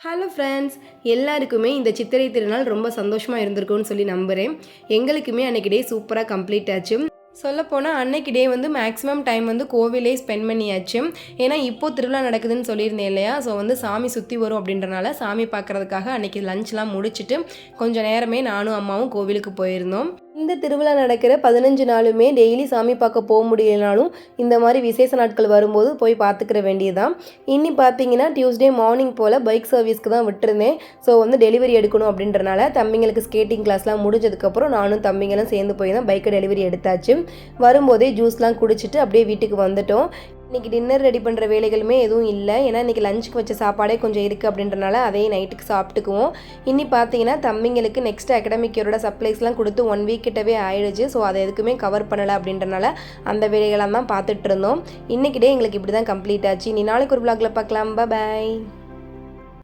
Hello friends, எல்லாருக்குமே இந்த சித்திரை திருநாள் ரொம்ப சந்தோஷமாக இருந்திருக்கும்னு சொல்லி நம்புகிறேன். எங்களுக்குமே அன்றைக்கி டே சூப்பராக கம்ப்ளீட் ஆச்சு. சொல்லப்போனால் அன்னைக்கு டே மேக்ஸிமம் டைம் கோவிலே ஸ்பெண்ட் பண்ணியாச்சு. ஏன்னா இப்போது திருவிழா நடக்குதுன்னு சொல்லியிருந்தேன் இல்லையா. ஸோ சாமி சுற்றி வரும் அப்படின்றனால சாமி பார்க்குறதுக்காக அன்றைக்கி லஞ்ச்லாம் முடிச்சுட்டு கொஞ்சம் நேரமே நானும் அம்மாவும் கோவிலுக்கு போயிருந்தோம். இந்த திருவிழா நடக்கிற 15 நாளுமே டெய்லி சாமி பார்க்க போக முடியலனாலும் இந்த மாதிரி விசேஷ நாட்கள் வரும்போது போய் பார்த்துக்கிற வேண்டியதான். இன்னி பார்த்தீங்கன்னா டியூஸ்டே மார்னிங் போல் பைக் சர்வீஸ்க்கு தான் விட்டுருந்தேன். ஸோ டெலிவரி எடுக்கணும் அப்படின்றனால தம்பிங்களுக்கு ஸ்கேட்டிங் கிளாஸ்லாம் முடிஞ்சதுக்கப்புறம் நானும் தம்பிங்களும் சேர்ந்து போய் தான் பைக்கை டெலிவரி எடுத்தாச்சு. வரும்போதே ஜூஸ்லாம் குடிச்சிட்டு அப்படியே வீட்டுக்கு வந்துட்டோம். இன்றைக்கி டின்னர் ரெடி பண்ணுற வேலைகளுமே எதுவும் இல்லை. ஏன்னா இன்றைக்கி லஞ்சுக்கு வச்ச சாப்பாடே கொஞ்சம் இருக்குது அப்படின்றனால அதையும் நைட்டுக்கு சாப்பிட்டுக்குவோம். இன்னி பார்த்தீங்கன்னா தம்பிங்களுக்கு நெக்ஸ்ட் அகாடமிக் இயரோட சப்ளைஸ்லாம் கொடுத்து 1 வீக் கிட்டவே ஆயிடுச்சு. ஸோ அதை எதுக்குமே கவர் பண்ணலை அப்படின்றனால அந்த வேலைகளாம் தான் பார்த்துட்டு இருந்தோம். இன்றைக்கி டே எங்களுக்கு இப்படி தான் கம்ப்ளீட் ஆச்சு. நீ நாளைக்கு ஒரு vlogல பார்க்கலாம். பாய்.